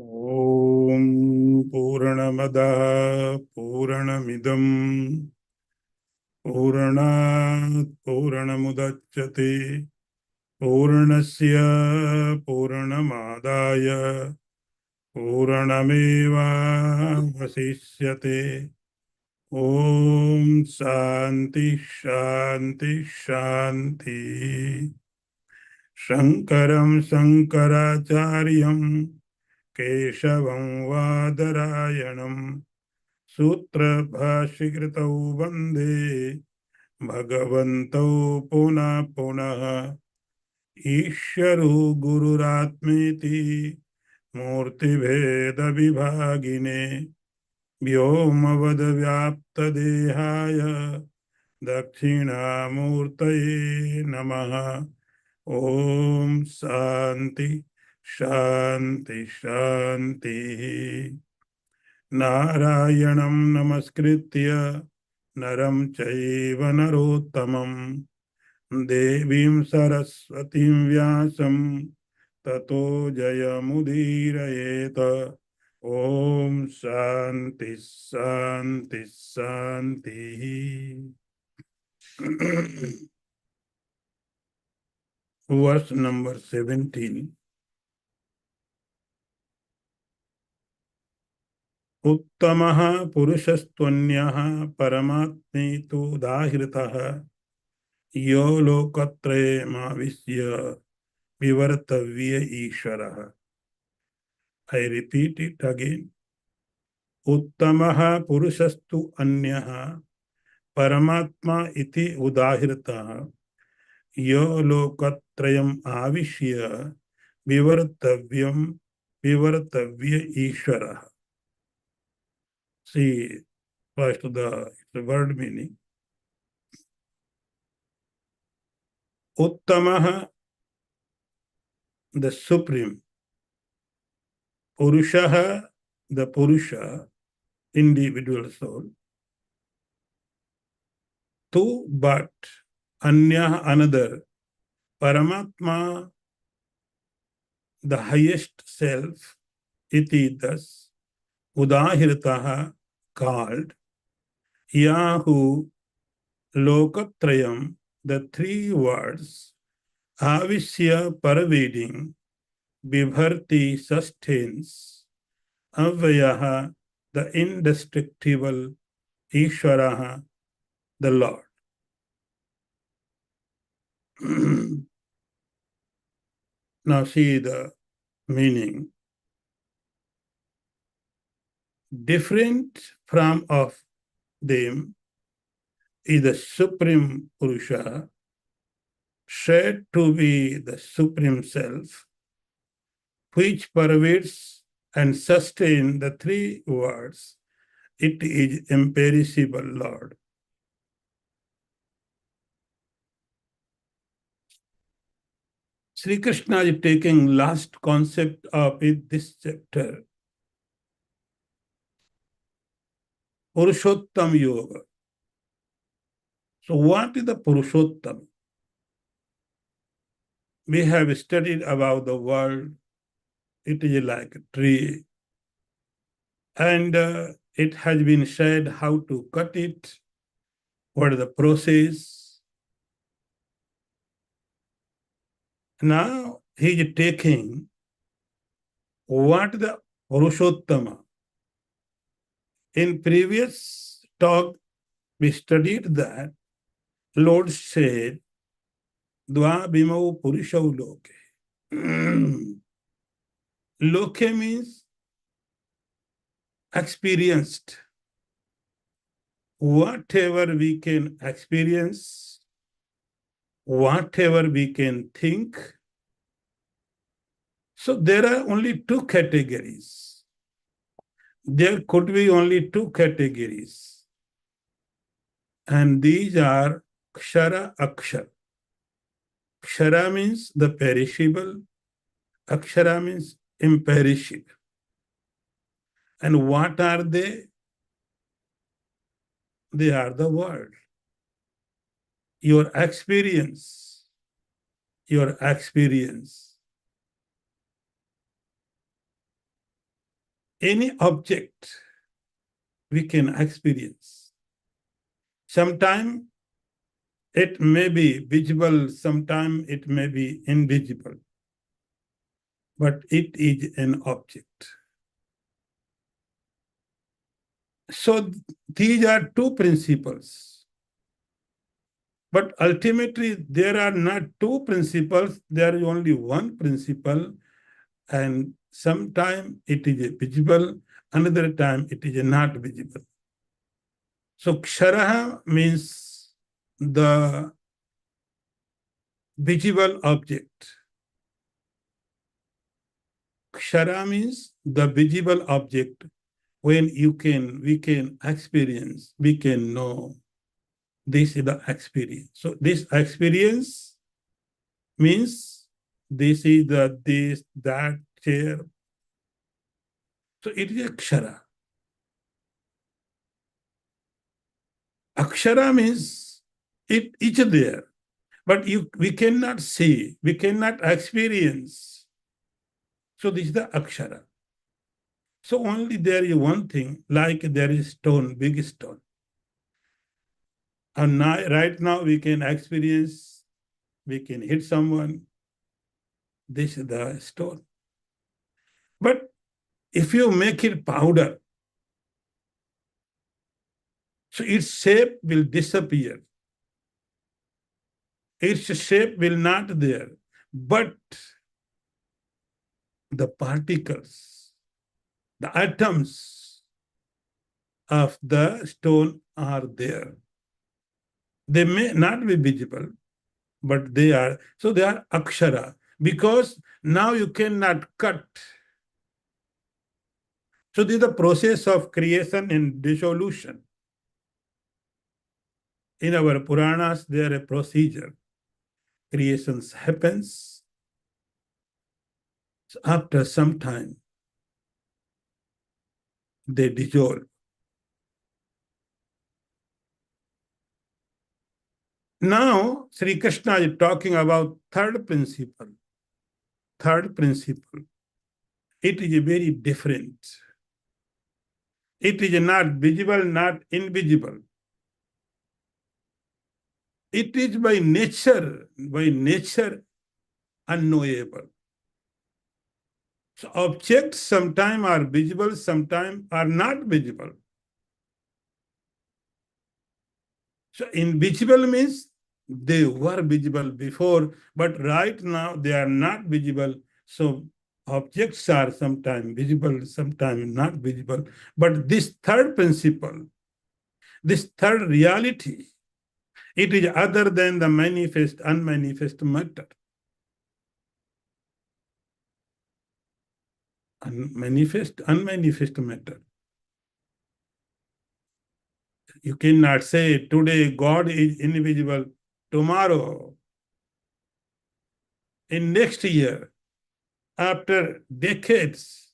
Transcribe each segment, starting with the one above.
ॐ पूर्णमदः पूर्णमिदं पूर्णात् पूर्णमुदच्यते पूर्णस्य पूर्णमादाय पूर्णमेवावशिष्यते। ॐ शान्ति शान्ति शान्ति। शङ्करं शङ्कराचार्यं केशवं वादरायणं सूत्रभाष्यकृतौ वन्दे भगवन्तौ पुनः पुनः। ईश्वरो गुरुरात्मेति मूर्तिभेदविभागिने व्योमवद्व्याप्तदेहाय दक्षिणामूर्तये नमः। ॐ शान्ति शान्ति शान्ति। नारायणं नमस्कृत्य नरं चैव नरोत्तमं देवीं सरस्वतीं व्यासं ततो जयमुदीरयेत। ॐ शान्ति शान्ति शान्तिः। Verse number 17. उत्तमः पुरुषस्त्वन्यः परमात्मेतु उदाहृतः यो लोकत्रयमाविश्य विवर्तव्य ईश्वरः. I repeat it again. उत्तमः पुरुषस्तु अन्यः परमात्मा इति उदाहृतः यो लोकत्रयम् आविश्य विवर्तव्य ईश्वरः. See first the word meaning. Uttamah, the supreme. Purushaha, the Purusha, individual soul. Tu, but, Anya, another. Paramatma, the highest self. Iti, thus. Udahirtaha, called. Yahu, Lokatrayam, the three words. Avishya, pervading. Vibharti, sustains. Avyaha, the indestructible. Ishvaraha, the Lord. Now see the meaning. Different from of them is the Supreme Purusha, said to be the Supreme Self, which pervades and sustains the three words. It is imperishable Lord. Sri Krishna is taking last concept of this chapter, Purushottam Yoga. So what is the Purushottam? We have studied about the world. It is like a tree. And it has been said how to cut it, what is the process. Now he is taking what the Purushottama. In previous talk, we studied that Lord said, Dva bimau purushau loke. Loke means experienced. Whatever we can experience, whatever we can think. So there are only two categories. There could be only two categories. And these are Kshara, Akshar. Kshara means the perishable. Akshara means imperishable. And what are they? They are the word. Your experience. Your experience. any object we can experience. Sometimes it may be visible, sometimes it may be invisible, but it is an object. So these are two principles. But ultimately, there are not two principles, there is only one principle, and sometimes it is visible, another time it is not visible. So kshara means the visible object. Kshara means the visible object when we can experience, we can know. This is the experience. So this experience means this is this, that, chair. So it is akshara. Akshara means it is there, but we cannot see, we cannot experience. So this is the akshara. So only there is one thing, like there is stone, big stone. And now, right now we can experience, we can hit someone. This is the stone. But if you make it powder, so its shape will disappear. Its shape will not there, but the particles, the atoms of the stone are there. They may not be visible, but they are. So they are akshara, because now you cannot cut. So this is the process of creation and dissolution. In our Puranas, there is a procedure. Creation happens. So after some time, they dissolve. Now, Sri Krishna is talking about third principle. Third principle. It is very different. It is not visible, not invisible. It is by nature unknowable. So objects sometimes are visible, sometimes are not visible. So invisible means they were visible before, but right now they are not visible. So objects are sometimes visible, sometimes not visible. But this third principle, this third reality, it is other than the manifest, unmanifest matter. Unmanifest matter. You cannot say today God is invisible, tomorrow, in next year, after decades,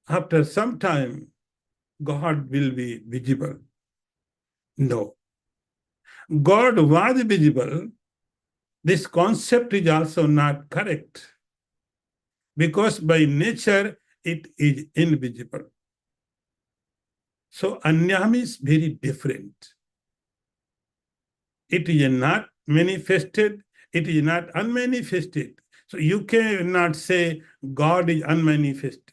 after some time, God will be visible. No. God was visible. This concept is also not correct, because by nature it is invisible. So anyam is very different. It is not manifested, it is not unmanifested. So you cannot say God is unmanifested.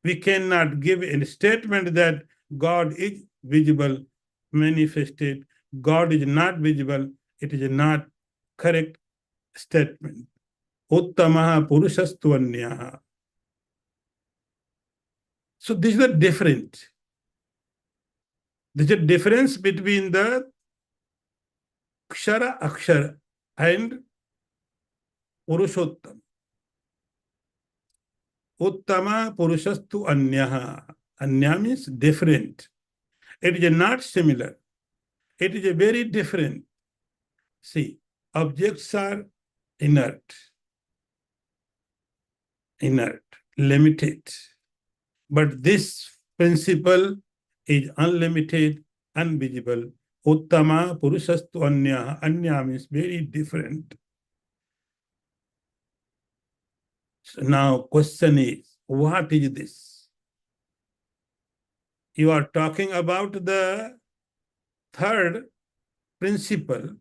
We cannot give a statement that God is visible, manifested, God is not visible. It is not correct statement. Uttamaha purushastu anyaha. So this is the difference. There's a difference between the akshara and purushottam. Uttama purushastu anyaha. Anya means different. It is not similar. It is a very different. See, objects are inert, limited. But this principle is unlimited, invisible. Uttama purushastu anya. Anya means very different. So now question is, what is this? You are talking about the third principle.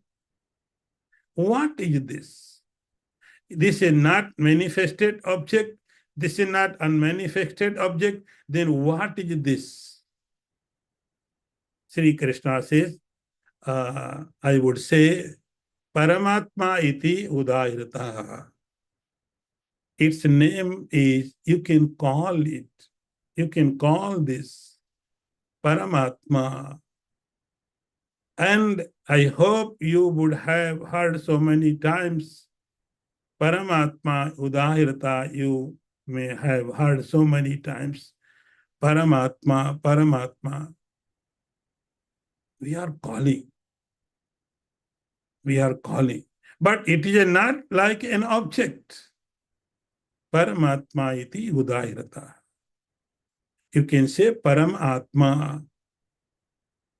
What is this? This is not manifested object. This is not unmanifested object. Then what is this? Sri Krishna says, I would say, Paramatma iti udahirata. Its name is, you can call this Paramatma. And I hope you would have heard so many times Paramatma udahirata. You may have heard so many times Paramatma, Paramatma. We are calling. We are calling. But it is not like an object. Paramatma iti udahirata. You can say Paramatma.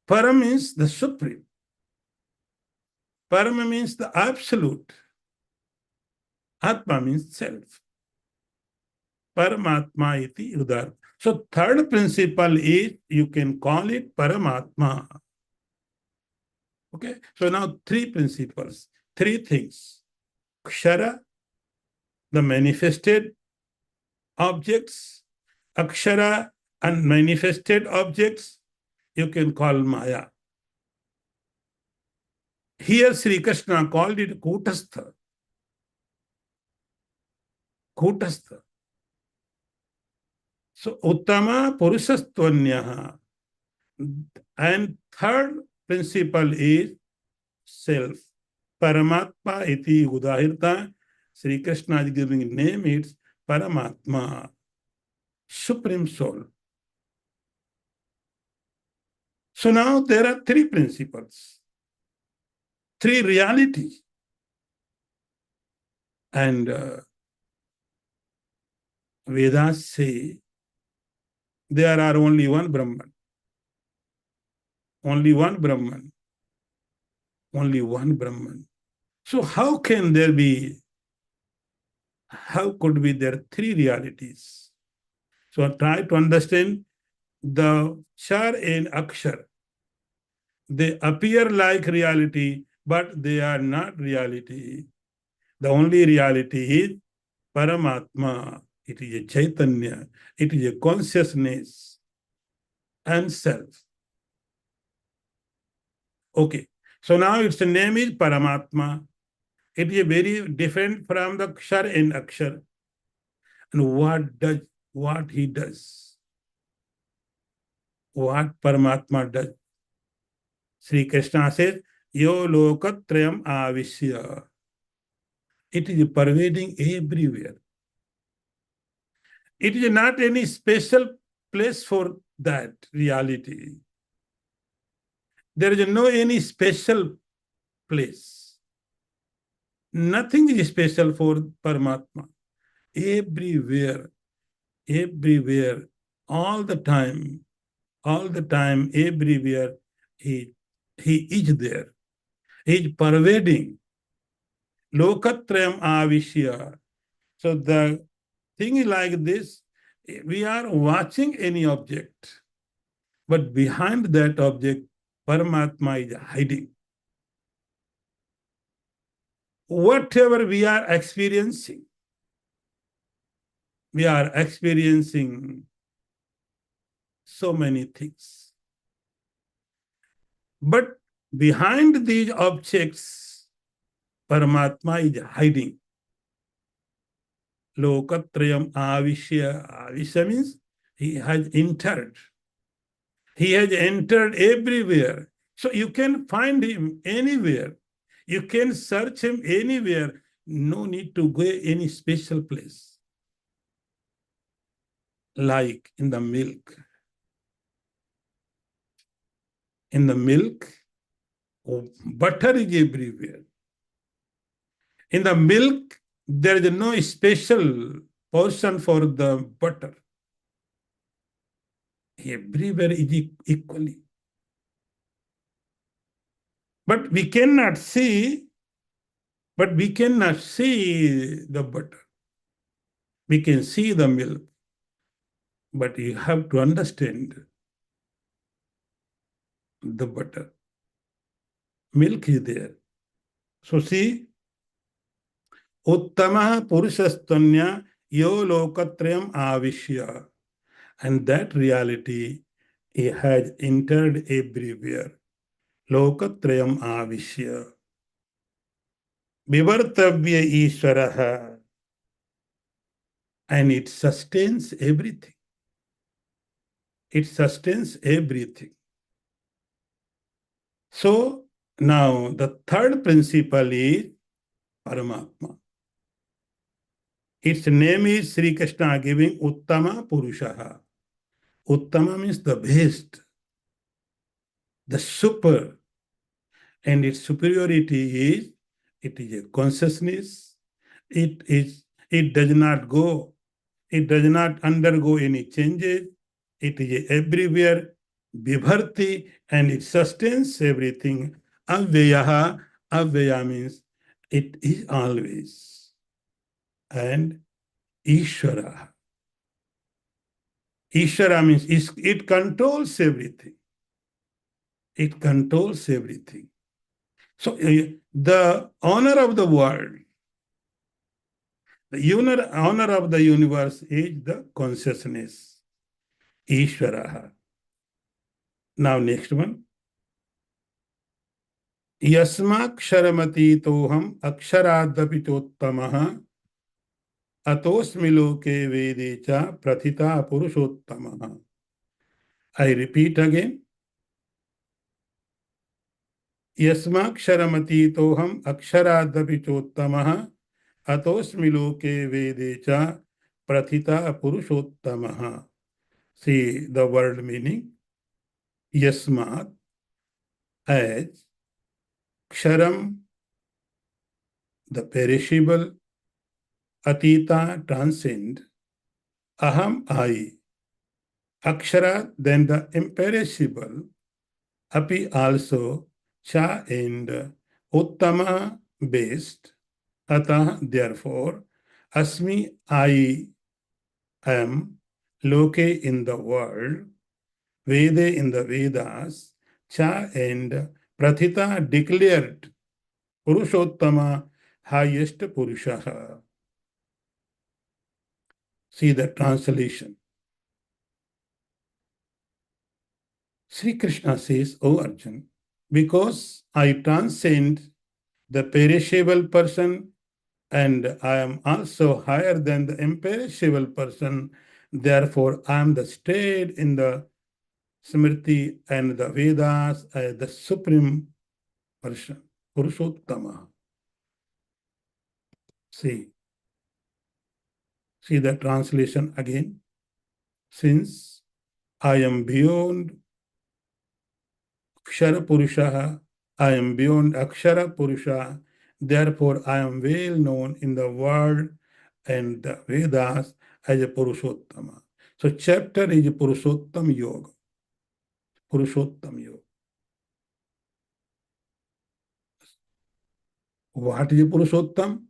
Param means the supreme. Param means the absolute. Atma means self. Paramatma iti udar. So third principle is, you can call it Paramatma. Okay, so now three principles, three things. Kshara, the manifested objects. Akshara, unmanifested objects, you can call Maya. Here Sri Krishna called it Kutastha. Kutastha. So Uttama Purushastvanyaha. And third principle is self. Paramatma iti udahirta. Sri Krishna is giving name, it's Paramatma, Supreme Soul. So now there are three principles, three realities. And Vedas say there are only one Brahman. Only one Brahman. Only one Brahman. So how could there be three realities? So try to understand the Char and Akshar. They appear like reality, but they are not reality. The only reality is Paramatma. It is a Chaitanya. It is a consciousness and self. Okay. So now its name is Paramatma. It is very different from the Kshar and Akshar. And what he does? What Paramatma does? Sri Krishna says, Yo lokatrayam avishya. It is pervading everywhere. It is not any special place for that reality. There is no any special place. Nothing is special for Paramatma. Everywhere, everywhere, all the time, everywhere, he is there. He is pervading. Lokatrayam avishya. So the thing is like this, we are watching any object, but behind that object, Paramatma is hiding. Whatever we are experiencing so many things. But behind these objects, Paramatma is hiding. Lokatrayam avishya. Avishya means he has entered. He has entered everywhere. So you can find him anywhere. You can search him anywhere. No need to go any special place. Like in the milk. In the milk, butter is everywhere. In the milk, there is no special portion for the butter. Everywhere is equally. But we cannot see the butter. We can see the milk, but you have to understand the butter. Milk is there. So see, Uttama Purushastanya Yo Lokatrayam Avishya. And that reality it has entered everywhere. Lokatrayam Avishya. Vivartavya Ishvaraha. And it sustains everything. It sustains everything. So now the third principle is Paramatma. Its name is Sri Krishna giving Uttama Purushaha. Uttama means the best, the super, and its superiority is it is a consciousness. It does not go, it does not undergo any changes. It is everywhere, vibharti, and it sustains everything. Avyayaha, avyaya means it is always. And Ishvara. Ishvara means it controls everything. It controls everything. So the owner of the world, the owner of the universe is the consciousness, Ishvara. Now next one. यस्माक्षरमतीतोऽहम् अक्षरादपि चोत्तमः अतोऽस्मि लोके वेदे च प्रथिता पुरुषोत्तमः. I repeat again. यस्माक्षरमतीतोऽहम् अक्षरादपि चोत्तमः अतोऽस्मि लोके वेदे च प्रथिता पुरुषोत्तमः. See the word meaning. Yasmat, as Ksharam, the perishable, Atita, transcend, Aham, I, Akshara, then the imperishable, Api also, Cha, and Uttama, based, Atah, therefore, Asmi, I am, Loke, in the world, Vede, in the Vedas, Cha, and Prathita, declared, Purushottama, highest Purushaha. See the translation. Sri Krishna says, O Arjun, because I transcend the perishable person and I am also higher than the imperishable person, therefore I am the state in the Smriti and the Vedas as the supreme person, Purushottama. See the translation again. Since I am beyond Akshara Purusha, I am beyond Akshara Purusha, therefore I am well known in the world and the Vedas as a Purushottama. So chapter is Purushottam Yoga. Purushottam Yoga. What is Purushottam?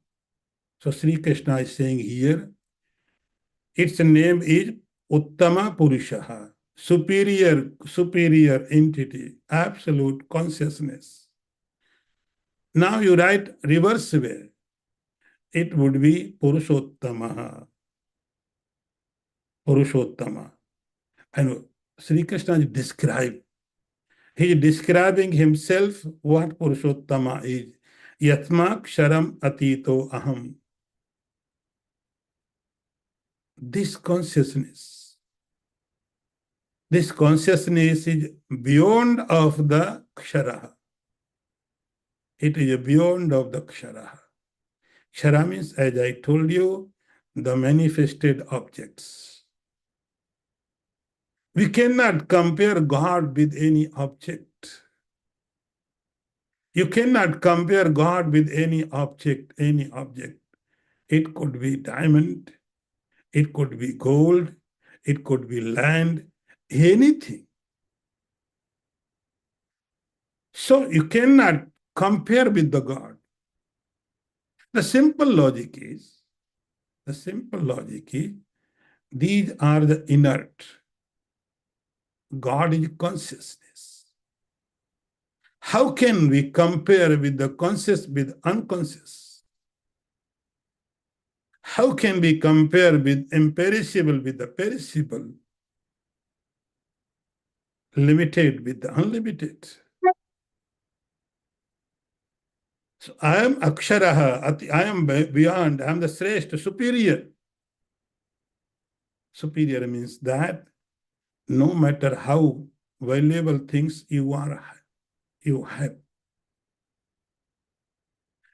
So Sri Krishna is saying here, its name is Uttama Purushaha, superior entity, absolute consciousness. Now you write reverse way. It would be Purushottama. Purushottama. And Sri Krishna is he is describing himself what Purushottama is. Yatmak sharam atito aham. This consciousness is beyond of the Kshara. It is beyond of the Kshara. Kshara means, as I told you, the manifested objects. We cannot compare God with any object. You cannot compare God with any object, It could be diamond, it could be gold, it could be land, anything. So you cannot compare with the God. The simple logic is, The simple logic is these are the inert. God is consciousness. How can we compare with the conscious with unconscious? How can we compare with imperishable with the perishable? Limited with the unlimited? So I am Aksharaha, I am beyond, I am the Shrestha, superior. Superior means that no matter how valuable things you have,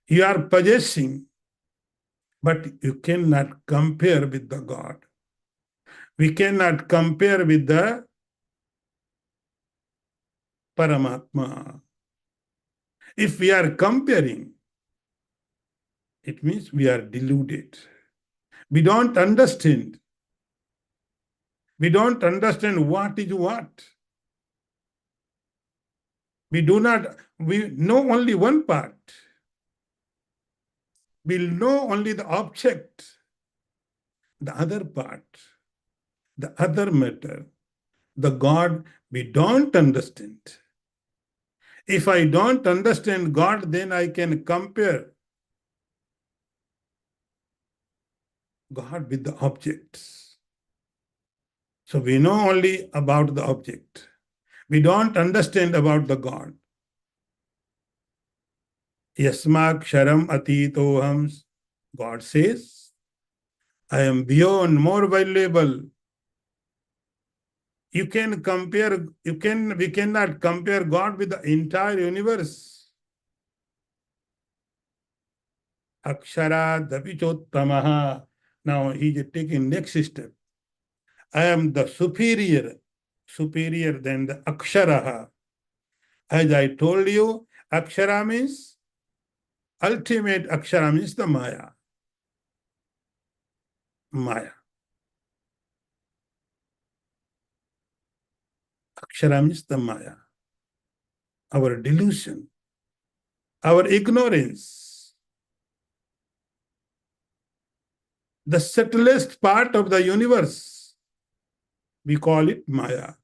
you are possessing, but you cannot compare with the God. We cannot compare with the Paramatma. If we are comparing, it means we are deluded. We don't understand. We don't understand what is what. We know only one part. We know only the object, the other part, the other matter, the God we don't understand. If I don't understand God, then I can compare God with the objects. So we know only about the object. We don't understand about the God. Yasmaksharam atitoham. God says, I am beyond, more valuable. We cannot compare God with the entire universe. Akshara dapichottamaha. Now he is taking next step. I am the superior than the Aksharaha. As I told you, Akshara means, ultimate Akshara means the Maya. Maya. Akshara means the Maya. Our delusion, our ignorance. The subtlest part of the universe, we call it Maya.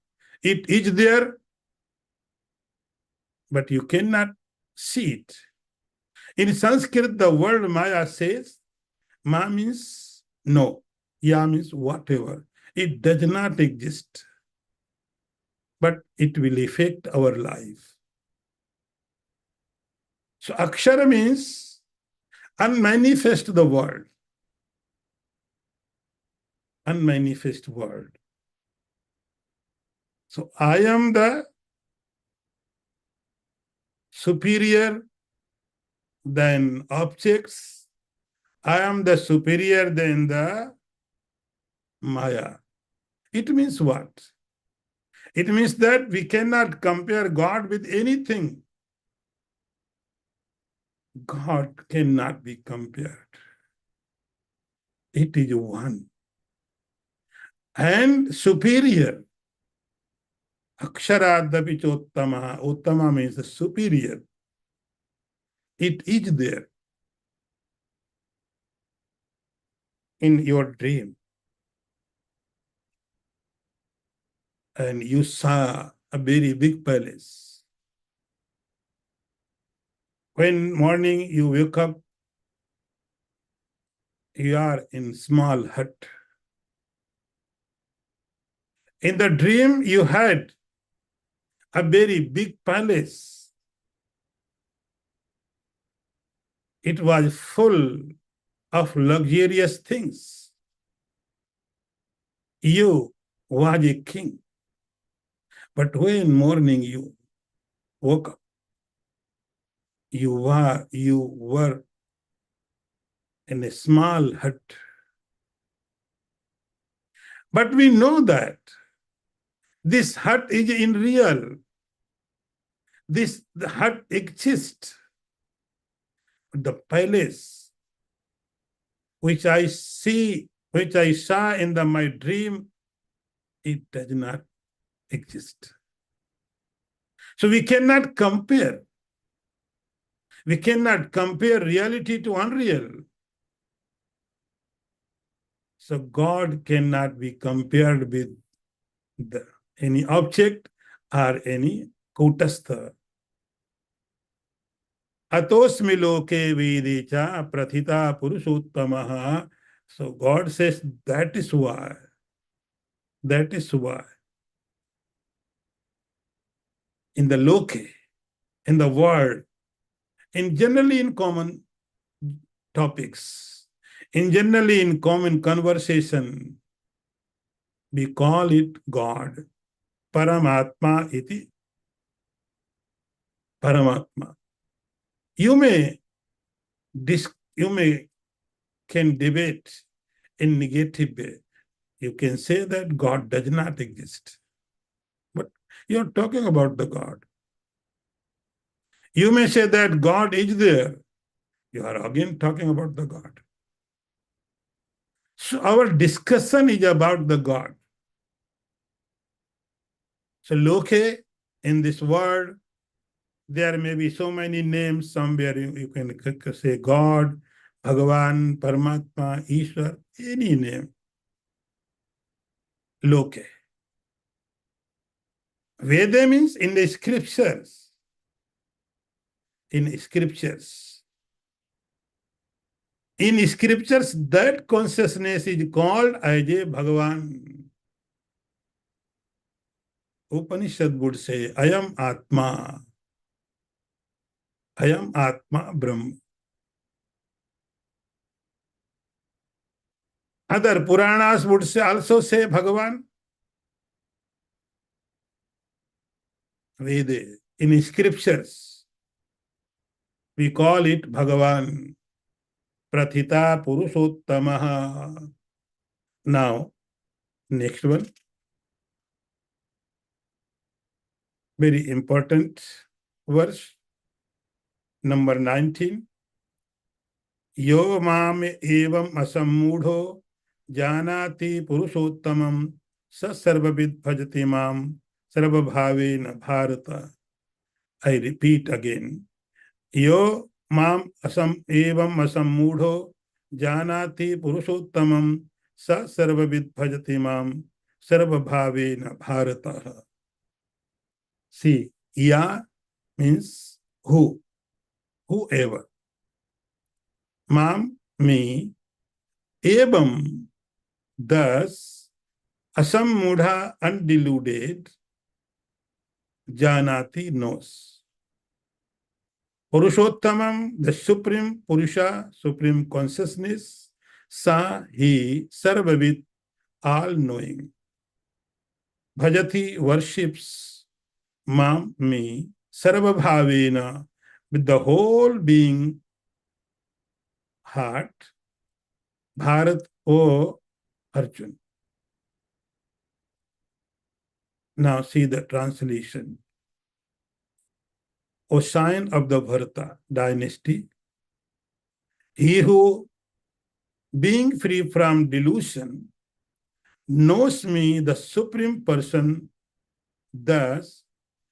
It is there, but you cannot see it. In Sanskrit, the word Maya says, Ma means no, Ya means whatever. It does not exist, but it will affect our life. So Akshara means unmanifest the world. Unmanifest world. So I am the superior than objects. I am the superior than the Maya. It means what? It means that we cannot compare God with anything. God cannot be compared. It is one. And superior. Aksharadapi chottama. Uttama means the superior. It is there in your dream. And you saw a very big palace. When morning you wake up, you are in small hut. In the dream, you had a very big palace. It was full of luxurious things. You was a king. But when morning you woke up, you were in a small hut. But we know that this hut is in real. The hut exists. The palace which I saw in my dream, it does not exist. So we cannot compare. We cannot compare reality to unreal. So God cannot be compared with any object or any kutastha. Atosmi loke vedecha prathita purusottamaha. So God says that is why. That is why. In the loke, in the world, generally in common topics, generally in common conversation, we call it God. Paramatma iti Paramatma. You may can debate in negative way. You can say that God does not exist. But you're talking about the God. You may say that God is there. You are again talking about the God. So our discussion is about the God. So loke, in this world, there may be so many names. Somewhere you can say God, Bhagavan, Paramatma, Ishwar, any name. Loke. Veda means in the scriptures. In scriptures. In scriptures, that consciousness is called as a Bhagavan. Upanishad would say, Ayam Atma. Ayam Atma Brahma. Other Puranas would say, also say Bhagavan. Veda. In scriptures, we call it Bhagavan. Prathita Purushottamaha. Now, next one. Very important verse. Number 19. Yo mam evam asammudho janati purusottamam sa sarvavid bhajati mam sarvabhavena bharata. I repeat again. Yo mam evam asammudho janati purusottamam sa sarvavid bhajati mam sarvabhavena bharata. See, ya means whoever. Mam, me, evam, thus, asammudha, undeluded, janati, knows. Purushottamam, the supreme Purusha, supreme consciousness, sa, he, sarvavid, all knowing. Bhajati worships mam, me, sarvabhavena, with the whole being, heart, Bharat, O Arjun. Now see the translation. O sign of the Bharata dynasty, he who, being free from delusion, knows me, the Supreme Person, thus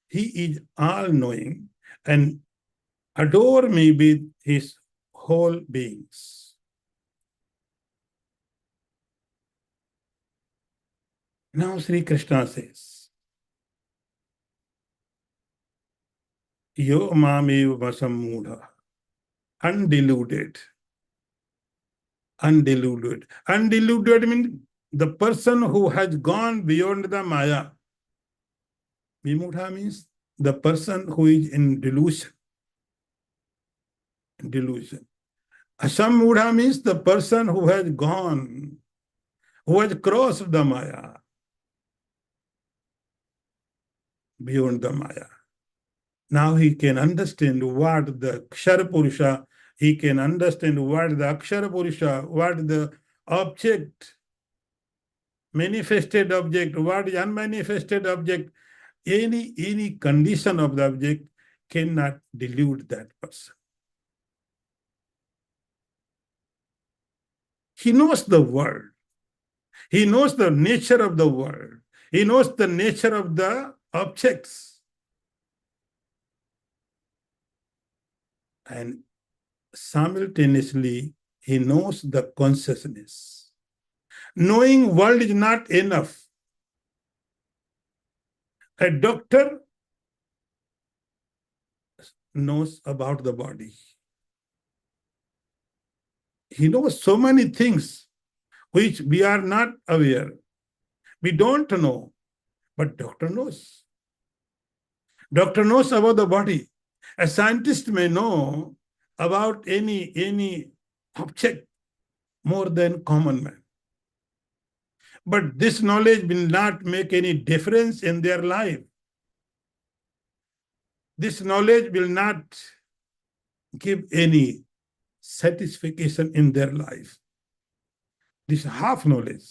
he is all-knowing, and adore me with his whole beings. Now Sri Krishna says, Yo mamev vasammudha, undeluded. Undeluded. Undeluded means the person who has gone beyond the Maya. Vimudha means the person who is in delusion. Delusion. Asammudha means the person who has gone, who has crossed the Maya, beyond the Maya. Now he can understand what the Akshara Purusha, he can understand what the Akshara Purusha, what the object, manifested object, what is unmanifested object, any condition of the object cannot delude that person. He knows the world. He knows the nature of the world. He knows the nature of the objects. And simultaneously, he knows the consciousness. Knowing world is not enough. A doctor knows about the body. He knows so many things which we are not aware. We don't know, but doctor knows. Doctor knows about the body. A scientist may know about any object more than common man. But this knowledge will not make any difference in their life. This knowledge will not give any satisfaction in their life. This half knowledge.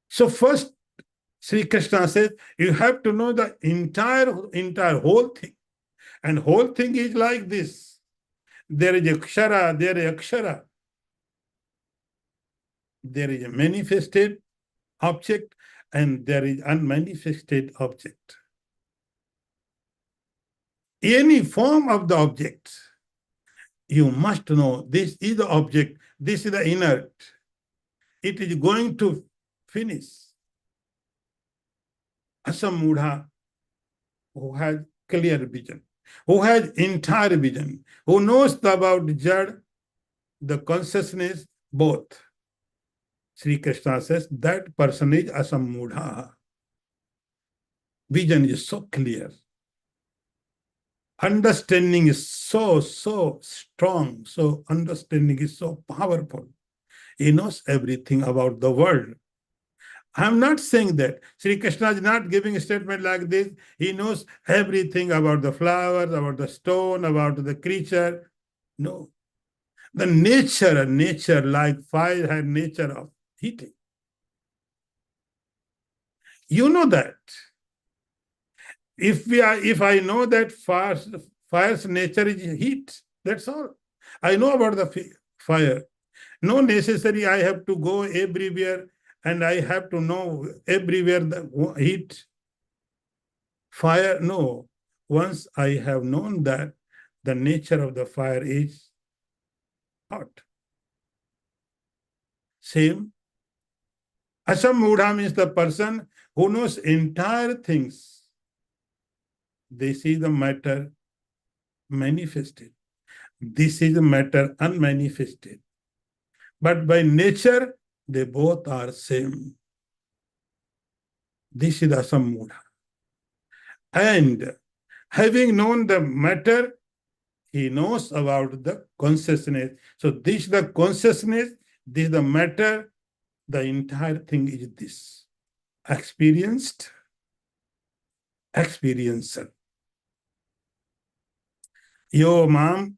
So first, Sri Krishna says, you have to know the entire whole thing. And whole thing is like this. There is akshara, there is akshara. There is a manifested object and there is unmanifested object. Any form of the object, you must know this is the object, this is the inert. It is going to finish. Asamudha, who has clear vision, who has entire vision, who knows about Jad, the consciousness, both. Sri Krishna says that person is asamudha. Vision is so clear. Understanding is so strong. So understanding is so powerful. He knows everything about the world. I'm not saying that. Sri Krishna is not giving a statement like this. He knows everything about the flowers, about the stone, about the creature. No. The nature like fire has nature of heating. You know that. If I know that fire's nature is heat, that's all. I know about the fire. No necessary I have to go everywhere and I have to know everywhere the heat. Fire, no. Once I have known that the nature of the fire is hot. Same. Asamudha means the person who knows entire things. They see the matter manifested. This is the matter unmanifested. But by nature, they both are same. This is asamudha. And having known the matter, he knows about the consciousness. So this is the consciousness, this is the matter, the entire thing is this. Experienced, experiencer. Yo mam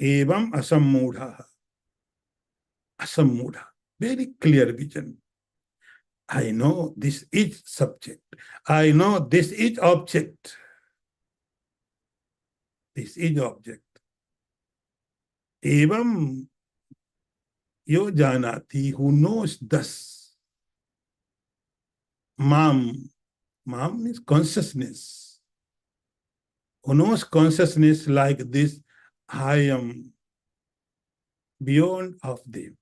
evam asammudha. Asammudha. Very clear vision. I know this is subject. I know this is object. This is object. Evam yo janati, who knows thus. Mam means consciousness. Who knows consciousness like this, I am beyond of them.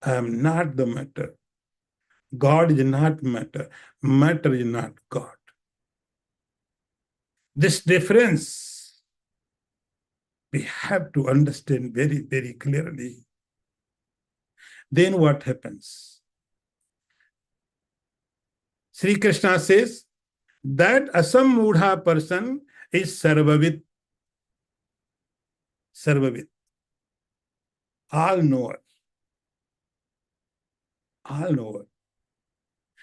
I am not the matter. God is not matter. Matter is not God. This difference we have to understand very, very clearly. Then what happens? Sri Krishna says that asammudha person is sarvavit. Sarvavit. All knower. All knower.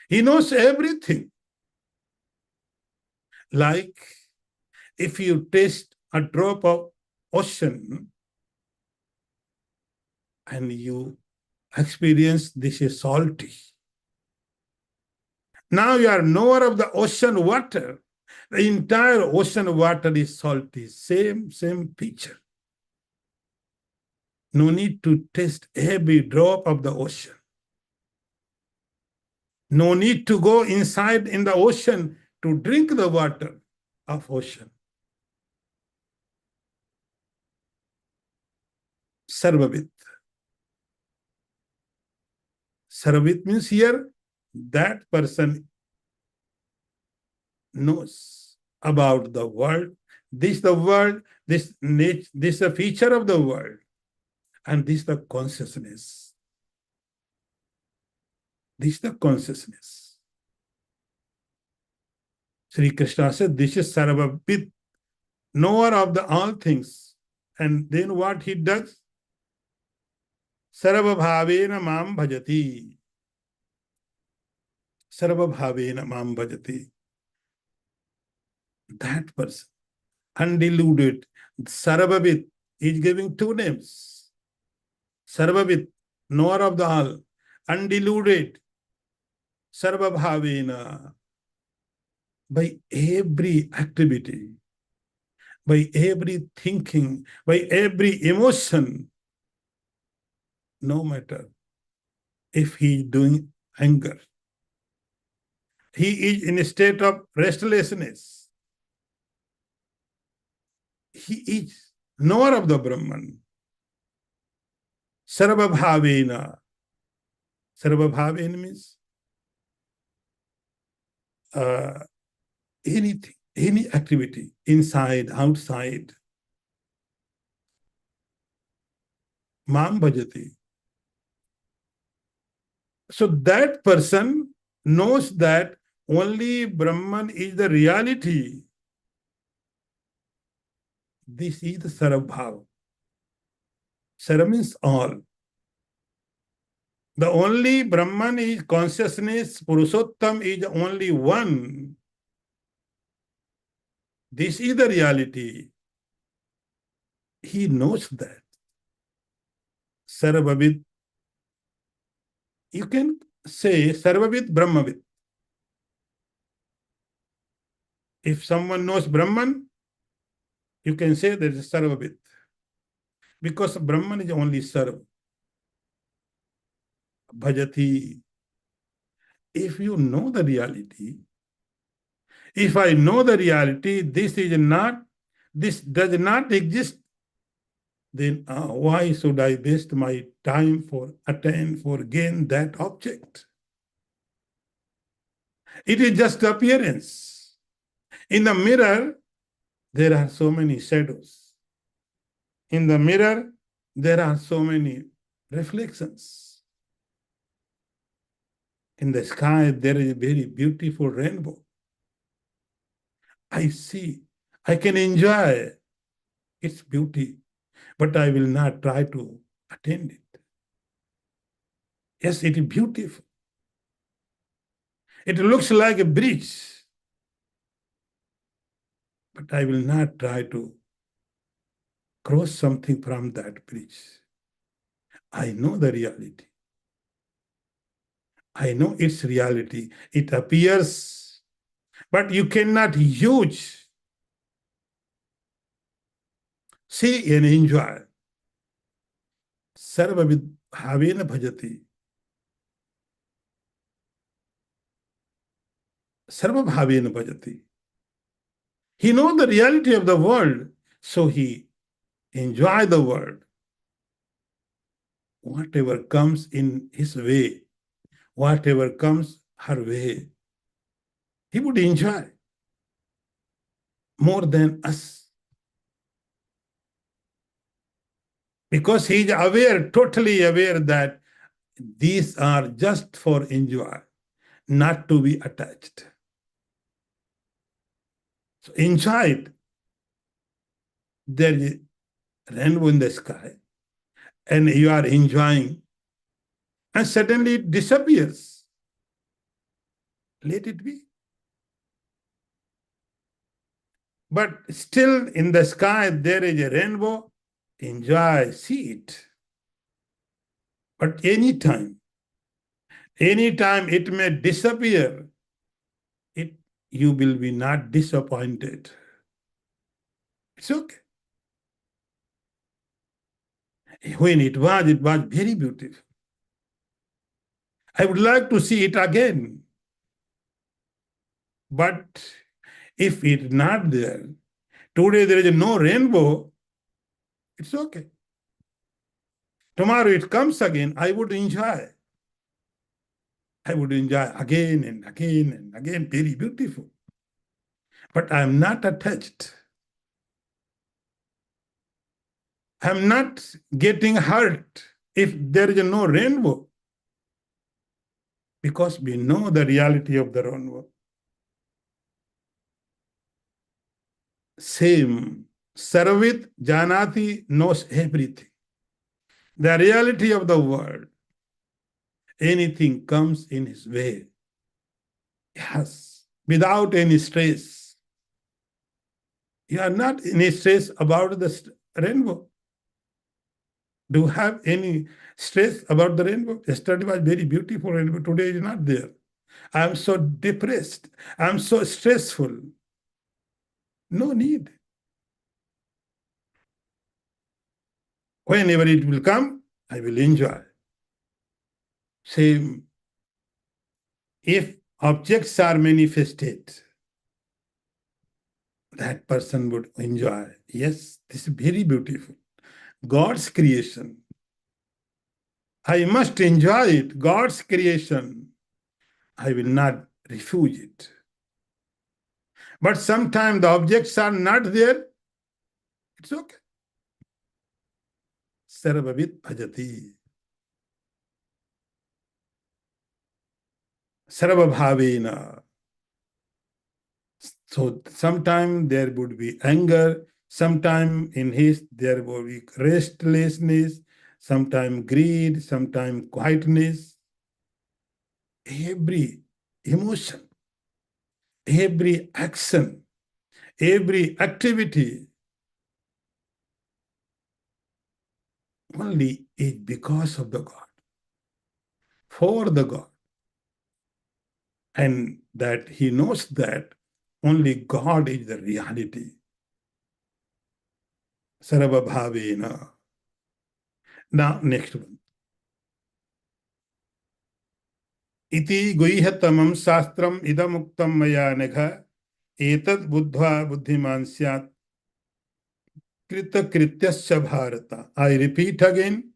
He knows everything. Like if you taste a drop of ocean and you experience this is salty. Now you are knower of the ocean water. The entire ocean water is salty. Same picture. No need to taste every drop of the ocean. No need to go inside in the ocean to drink the water of ocean. Sarvavit. Sarvavit means here that person knows about the world. This the world, this nature, this a feature of the world, and this the consciousness. This the consciousness. Sri Krishna said, this is Sarvavit, knower of the all things. And then what he does? Sarvabhavena mam bhajati. Sarvabhavena mam bhajati. That person, undiluted, Sarvavit, is giving two names. Sarvavit, knower of the all, undiluted, Sarvabhavena, by every activity, by every thinking, by every emotion, no matter if he is doing anger, he is in a state of restlessness, he is knower of the Brahman. Sarvabhavena. Sarvabhavena means anything, any activity, inside, outside. Mam bhajati. So that person knows that only Brahman is the reality. This is the Sarvabhav. Sara means all. The only Brahman is consciousness, Purushottam is only one. This is the reality. He knows that. Sarvavit. You can say Sarvavit, Brahmavit. If someone knows Brahman, you can say that is Sarvavit. Because Brahman is only Sarv. Bhajati. If you know the reality, if I know the reality, this does not exist, then why should I waste my time for gain that object? It is just appearance. In the mirror, there are so many shadows. In the mirror, there are so many reflections. In the sky, there is a very beautiful rainbow. I see, I can enjoy its beauty, but I will not try to attain it. Yes, it is beautiful. It looks like a bridge, but I will not try to cross something from that bridge. I know the reality. I know its reality. It appears, but you cannot use, see and enjoy. Sarvavid Havena Bhajati. Sarvabhavena Bhajati. He knows the reality of the world, so he enjoys the world. Whatever comes in his way, whatever comes her way, he would enjoy more than us. Because he is aware, totally aware that these are just for enjoy, not to be attached. So enjoy it. There is rainbow in the sky, and you are enjoying, and suddenly it disappears. Let it be. But still in the sky there is a rainbow. Enjoy, see it. But anytime it may disappear, you will be not disappointed. It's okay. When it was very beautiful. I would like to see it again. But if it's not there, today there is no rainbow, it's okay. Tomorrow it comes again, I would enjoy. I would enjoy again and again and again. Very beautiful. But I am not attached. I am not getting hurt if there is no rainbow, because we know the reality of the rainbow. Same. Sarvit Janati knows everything. The reality of the world. Anything comes in his way. Yes. Without any stress. You are not in stress about the rainbow. Do you have any stress about the rainbow? Yesterday was very beautiful rainbow. Today is not there. I am so depressed. I am so stressful. No need. Whenever it will come, I will enjoy. Same. If objects are manifested, that person would enjoy. Yes, this is very beautiful. God's creation. I must enjoy it. God's creation. I will not refuse it. But sometimes the objects are not there. It's okay. Sarvavit bhajati. Sarvabhavena. So sometimes there would be anger, sometimes in his there would be restlessness, sometimes greed, sometimes quietness. Every emotion, every action, every activity only is because of the God, for the God. And that he knows that only God is the reality. Sarvabhavena. Now, next one. Iti guihyatamam shastram idamuktam maya negha etad buddha buddhiman syat krita krityasya bharata. I repeat again.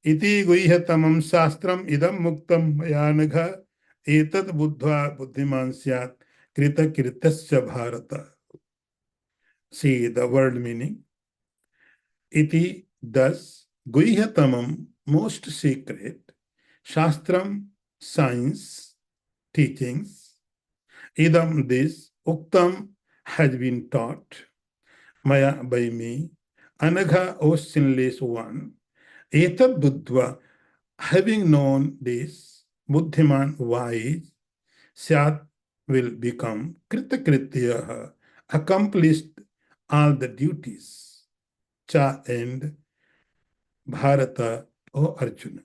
Iti guihyatamam shastram idam muktam maya negha etad buddha buddhiman syat krita krityasya bharata. See the word meaning. Iti, thus, guihyatamam, most secret, shastram, science, teachings, idam, this, uktam, has been taught, maya, by me, anagha, O sinless one, etat buddhva, having known this, buddhiman, wise, syat, will become, kritakrityaha, accomplished all the duties, cha, and Bharata, O Arjuna.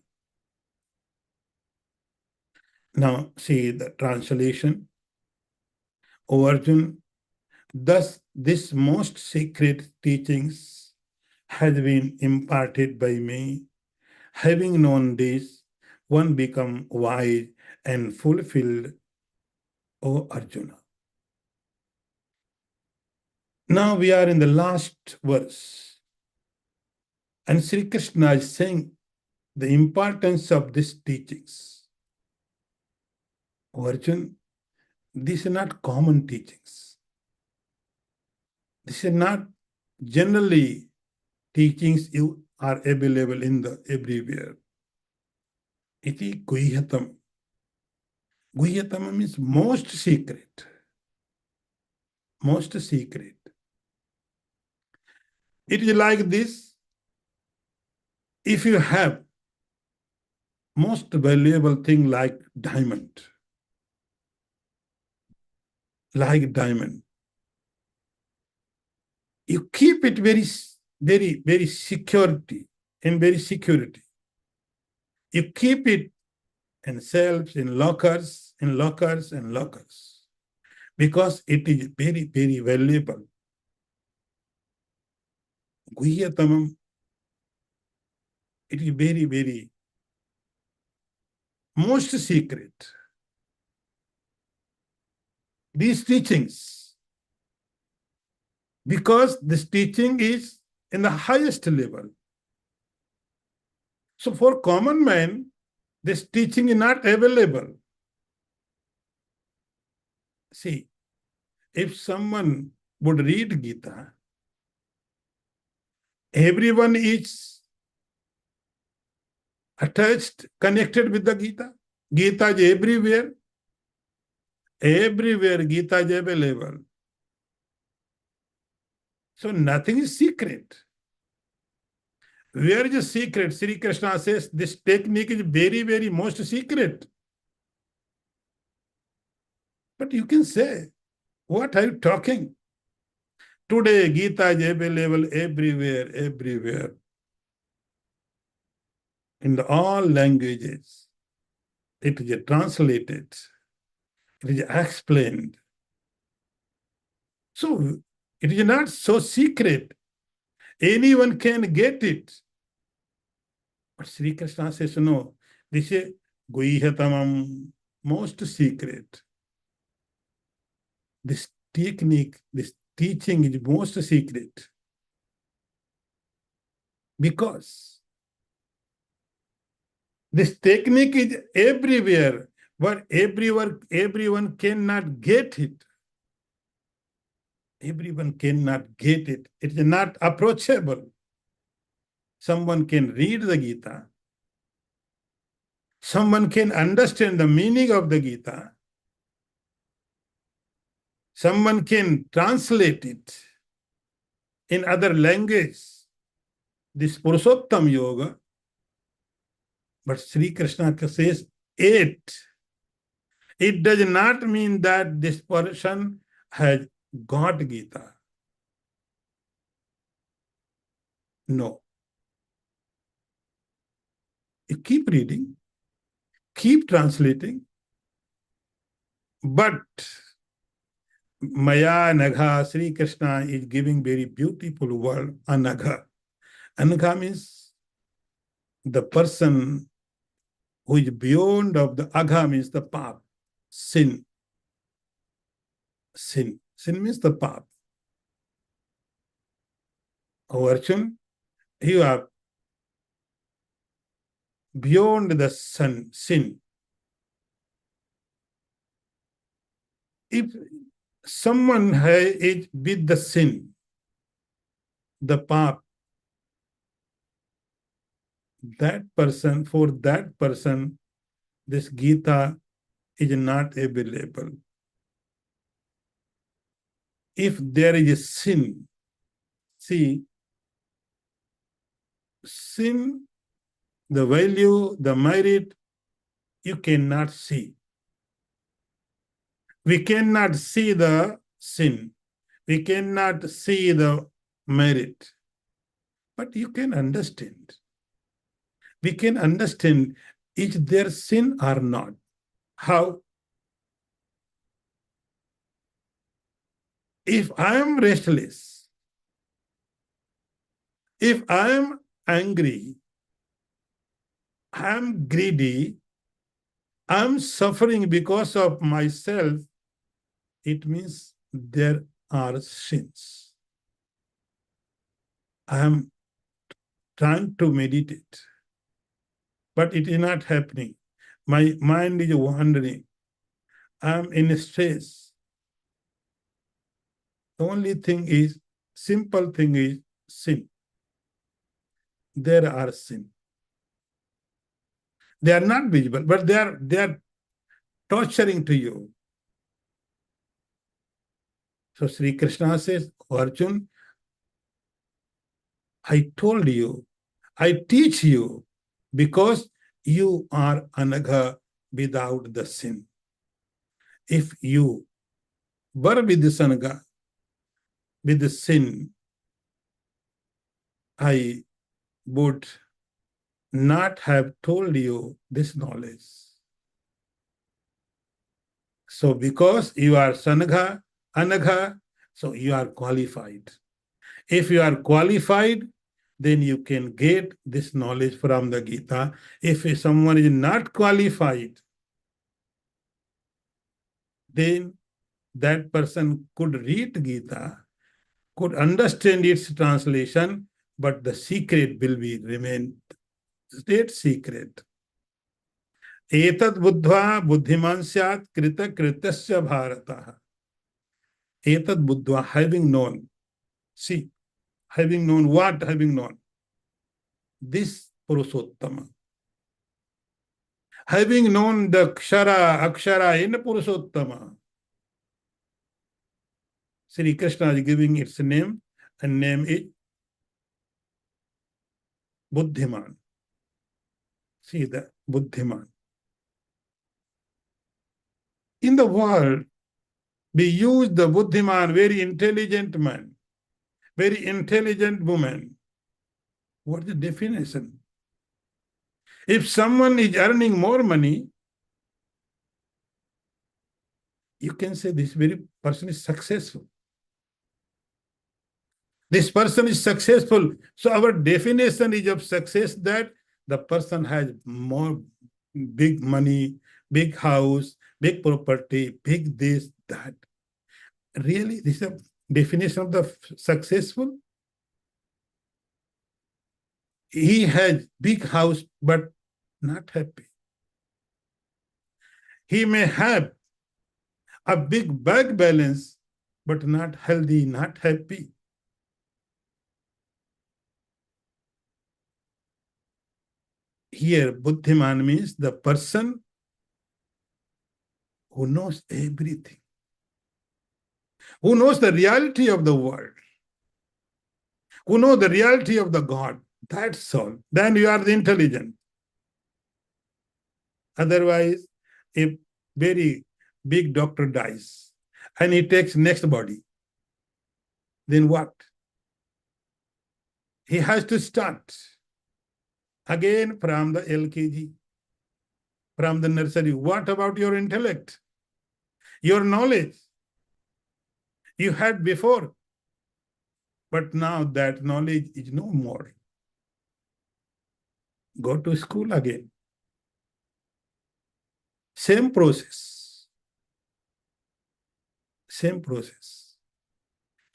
Now see the translation. O Arjuna, thus this most sacred teachings has been imparted by me. Having known this, one become wise and fulfilled, O Arjuna. Now we are in the last verse. And Sri Krishna is saying the importance of these teachings. O Arjuna, these are not common teachings. These are not generally teachings you are available in the everywhere. Iti guhyatam. Guhyatam means most secret. Most secret. It is like this. If you have most valuable thing like diamond, you keep it very security, in very security. You keep it in shelves, in lockers, because it is very valuable. Guhyatamam, it is very most secret. These teachings, because this teaching is in the highest level. So for common man, This teaching is not available. See, if someone would read Gita, everyone is attached, connected with the Gita. Gita is everywhere. Everywhere Gita is available. So nothing is secret. Where is the secret? Sri Krishna says this technique is very, very most secret. But you can say, what are you talking? Today, Gita is available everywhere, everywhere. In all languages. It is translated. It is explained. So it is not so secret. Anyone can get it. But Sri Krishna says, no, this is Guhyatamam, most secret. This technique, this teaching is most secret. Because this technique is everywhere, but everyone cannot get it. Everyone cannot get it. It is not approachable. Someone can read the Gita. Someone can understand the meaning of the Gita. Someone can translate it in other language. This Purushottam Yoga. But Sri Krishna says it. It does not mean that this person has got Gita. No. You keep reading, keep translating, but Maya Nagha, Sri Krishna is giving very beautiful word, Anagha. Anagha means the person who is beyond of the Agha means the path, sin. Sin. Sin means the path. Oh, Arjun, you are beyond the sin. If someone is with the sin, the path, for that person, this Gita is not available. If there is a sin, see, sin, the value, the merit, you cannot see. We cannot see the sin. We cannot see the merit. But you can understand. We can understand is there sin or not. How? If I am restless, if I am angry, I am greedy, I am suffering because of myself, it means there are sins. I am trying to meditate, but it is not happening. My mind is wandering. I am in stress. The only thing is, simple thing is sin. There are sin. They are not visible, but they are torturing to you. So Sri Krishna says, Arjun, I told you, I teach you, because you are anagha without the sin. If you were with the sanaga, with the sin, I would not have told you this knowledge. So because you are sanagha, anagha, so you are qualified. If you are qualified, then you can get this knowledge from the Gita. If someone is not qualified, then that person could read Gita, could understand its translation, but the secret will be remain state secret. एतद् बुद्ध्वा बुद्धिमान् स्यात् कृत कृत्यस्य भारतः. Etat buddha, having known. See, having known what? Having known this Purushottama. Having known the Akshara in Purushottama. Sri Krishna is giving its name, and name is Buddhiman. See the Buddhiman. In the world, we use the Buddhiman, very intelligent man, very intelligent woman. What is the definition? If someone is earning more money, you can say this very person is successful. This person is successful. So our definition is of success that the person has more big money, big house, big property, big this, that. Really, this is a definition of the successful. He has big house, but not happy. He may have a big bank balance, but not healthy, not happy. Here, Buddhiman means the person who knows everything, who knows the reality of the world, who knows the reality of the God. That's all. Then you are the intelligent. Otherwise, if very big doctor dies and he takes next body, then what? He has to start again from the LKG, from the nursery. What about your intellect, your knowledge you had before? But now that knowledge is no more. Go to school again. Same process. Same process.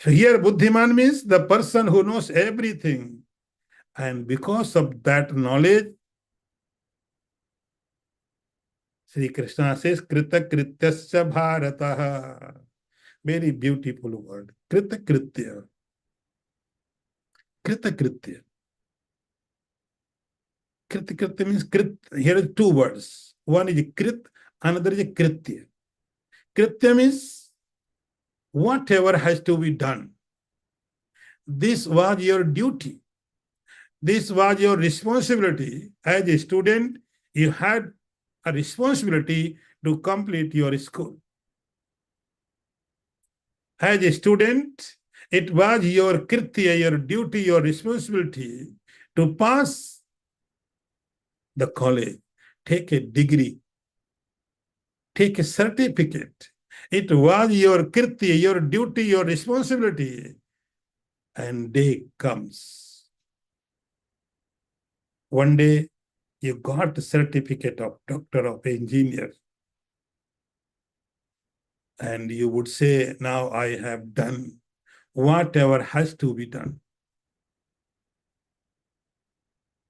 So here Buddhiman means the person who knows everything. And because of that knowledge, Sri Krishna says, Krita Krityasya Bharataha. Very beautiful word. Krita Kritya. Krita Kritya. Krita Kritya means Krit. Here are two words. One is Krit, another is Kritya. Kritya means whatever has to be done. This was your duty. This was your responsibility. As a student, you had a responsibility to complete your school. As a student, it was your kritya, your duty, your responsibility to pass the college, take a degree, take a certificate. It was your kritya, your duty, your responsibility. And day comes. One day, you got the certificate of doctor of engineer. And you would say, now I have done whatever has to be done.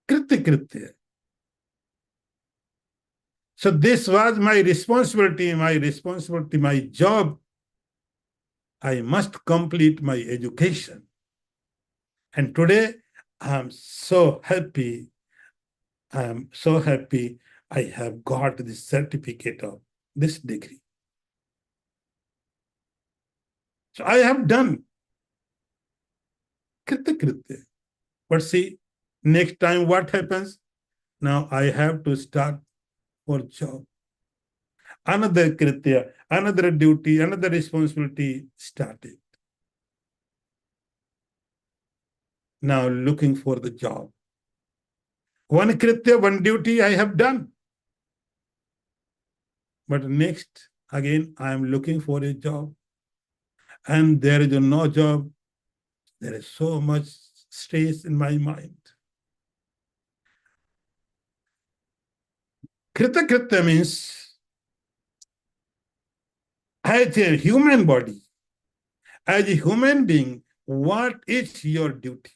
Kritya Kritya. So this was my responsibility, my job. I must complete my education. And today, I'm so happy. I'm so happy I have got this certificate of this degree. So I have done Kritya Kritya. But see, next time what happens? Now I have to start for job. Another Kritya, another duty, another responsibility started. Now looking for the job. One Kritya, one duty I have done. But next, again, I am looking for a job. And there is no job. There is so much stress in my mind. Krita Kritya means as a human body, as a human being, what is your duty?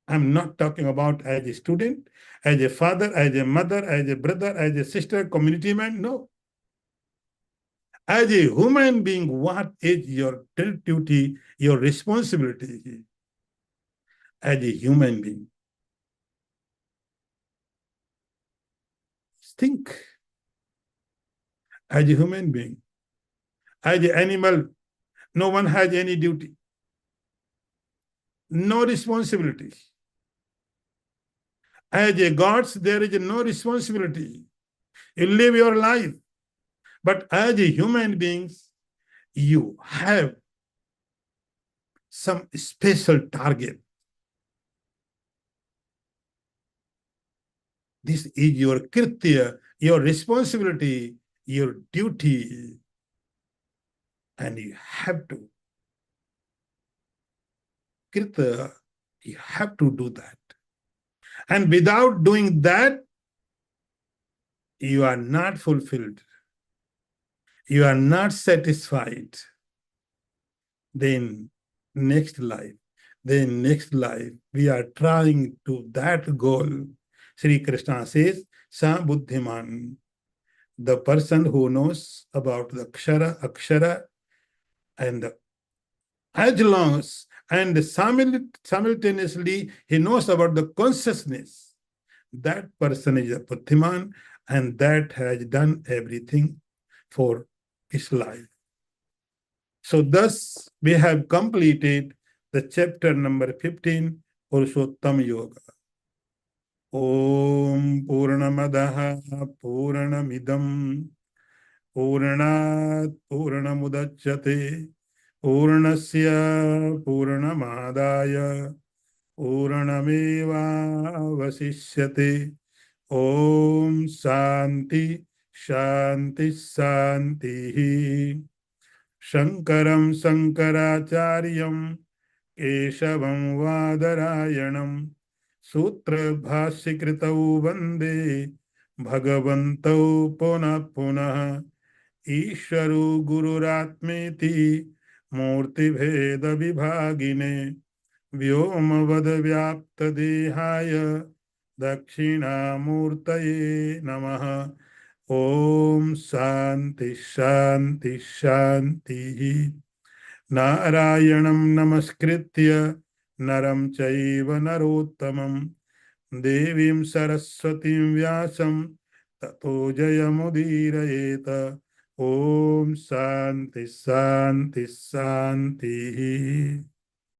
I'm not talking about as a student, as a father, as a mother, as a brother, as a sister, community man. No. As a human being, what is your duty, your responsibility as a human being? Think. As a human being, as an animal, no one has any duty, no responsibility. As a gods, there is no responsibility. You live your life. But as a human beings, you have some special target. This is your kritya, your responsibility, your duty, and you have to kirta, you have to do that. And without doing that, you are not fulfilled. You are not satisfied. Then next life, we are trying to that goal. Sri Krishna says, Sa Buddhiman, the person who knows about the Akshara, and the, as long as, and simultaneously he knows about the consciousness, that person is a Buddhiman, and that has done everything for his life. So thus we have completed the chapter number 15, Purushottam Yoga. Om Purnamadaha Purnamidam Purnat Purnamudachyate Purnasya Purnamadaya Purnameva Vasishyate. Om Shanti Shanti Shanti. Shankaram Shankaracharyam Keshavam Vadarayanam Sutra Bhashikritau Vande Bhagavantau Puna Puna Isharu Gururatmeti Murti Bheda Vibhagine Vyomavad Vyapta Dehaya Dakshina Murtaye Namaha. Om Shanti Shanti Shanti. Narayanam Namaskritya Naram Chaiva Narottamam Devim Saraswatim Vyasam Tato Jayamudirayeta. Om Shanti Shanti Shanti.